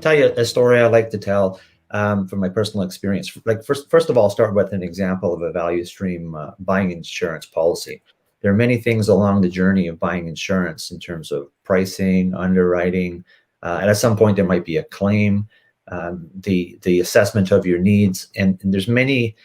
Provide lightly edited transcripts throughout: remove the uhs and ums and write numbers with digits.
tell you a story I like to tell from my personal experience. Like first of all, I'll start with an example of a value stream buying insurance policy. There are many things along the journey of buying insurance in terms of pricing, underwriting, and at some point there might be a claim, the assessment of your needs, and there's many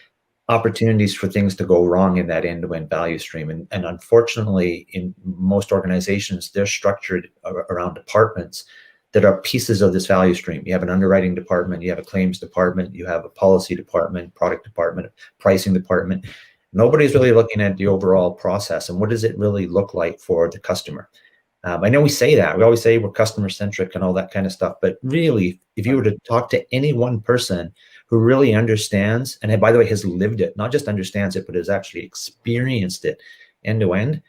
opportunities for things to go wrong in that end-to-end value stream. And unfortunately, in most organizations, they're structured around departments that are pieces of this value stream. You have an underwriting department, you have a claims department, you have a policy department, product department, pricing department. Nobody's really looking at the overall process and what does it really look like for the customer. I know we say that. We always say we're customer centric and all that kind of stuff. But really, if you were to talk to any one person who really understands, and by the way, has lived it, not just understands it, but has actually experienced it end to end,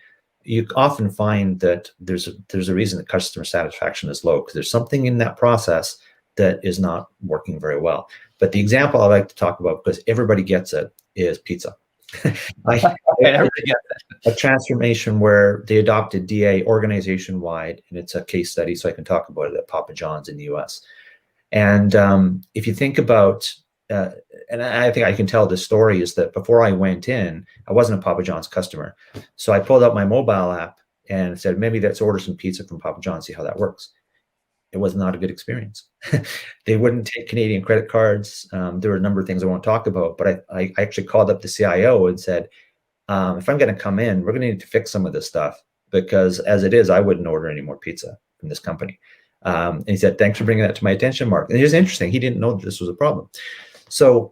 you often find that there's a reason that customer satisfaction is low, because there's something in that process that is not working very well. But the example I like to talk about, because everybody gets it, is pizza. A transformation where they adopted DA organization wide, and it's a case study, so I can talk about it at Papa John's in the US. And if you think about, and I think I can tell the story, is that before I went in, I wasn't a Papa John's customer. So I pulled out my mobile app and said, maybe let's order some pizza from Papa John's, see how that works. It was not a good experience. They wouldn't take Canadian credit cards. There were a number of things I won't talk about, but I actually called up the CIO and said, if I'm going to come in, we're going to need to fix some of this stuff, because as it is, I wouldn't order any more pizza from this company. And he said, thanks for bringing that to my attention, Mark. And it was interesting. He didn't know that this was a problem. So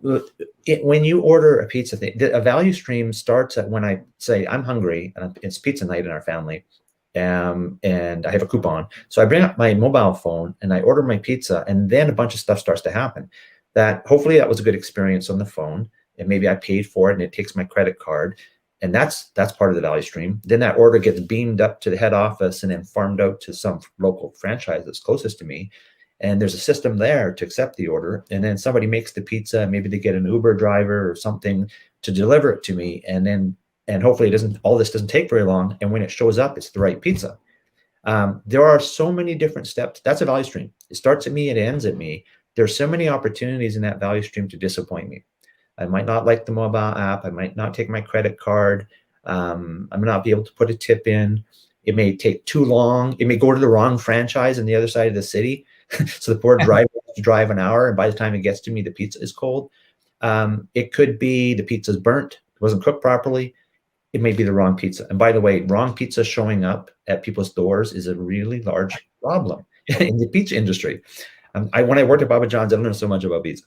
when you order a pizza thing, a value stream starts at when I say, I'm hungry, and it's pizza night in our family. And I have a coupon. So I bring up my mobile phone and I order my pizza, and then a bunch of stuff starts to happen. That hopefully that was a good experience on the phone, and maybe I paid for it and it takes my credit card, and that's part of the value stream. Then that order gets beamed up to the head office and then farmed out to some local franchise that's closest to me. And there's a system there to accept the order. And then somebody makes the pizza, maybe they get an Uber driver or something to deliver it to me. And hopefully all this doesn't take very long. And when it shows up, it's the right pizza. There are so many different steps. That's a value stream. It starts at me, it ends at me. There's so many opportunities in that value stream to disappoint me. I might not like the mobile app. I might not take my credit card. I might not be able to put a tip in. It may take too long. It may go to the wrong franchise on the other side of the city. So the poor driver has to drive an hour, and by the time it gets to me, the pizza is cold. It could be the pizza's burnt. It wasn't cooked properly. It may be the wrong pizza. And by the way, wrong pizza showing up at people's doors is a really large problem in the pizza industry. When I worked at Papa John's, I learned so much about pizza.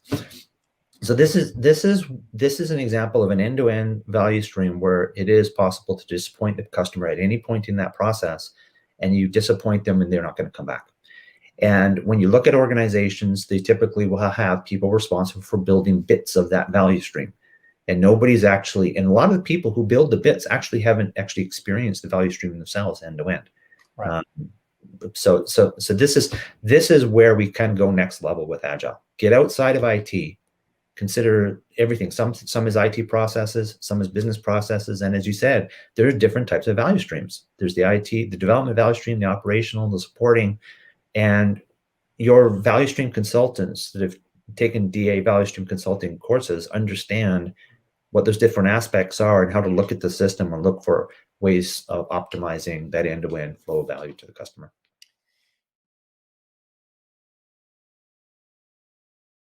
So this is an example of an end-to-end value stream where it is possible to disappoint the customer at any point in that process, and you disappoint them and they're not going to come back. And when you look at organizations, they typically will have people responsible for building bits of that value stream. And nobody's actually, and a lot of the people who build the bits actually haven't actually experienced the value stream themselves end to end. Right. So this is where we can go next level with Agile. Get outside of IT, consider everything. Some is IT processes, some is business processes. And as you said, there are different types of value streams. There's the IT, the development value stream, the operational, the supporting, and your value stream consultants that have taken DA value stream consulting courses understand what those different aspects are and how to look at the system or look for ways of optimizing that end-to-end flow of value to the customer.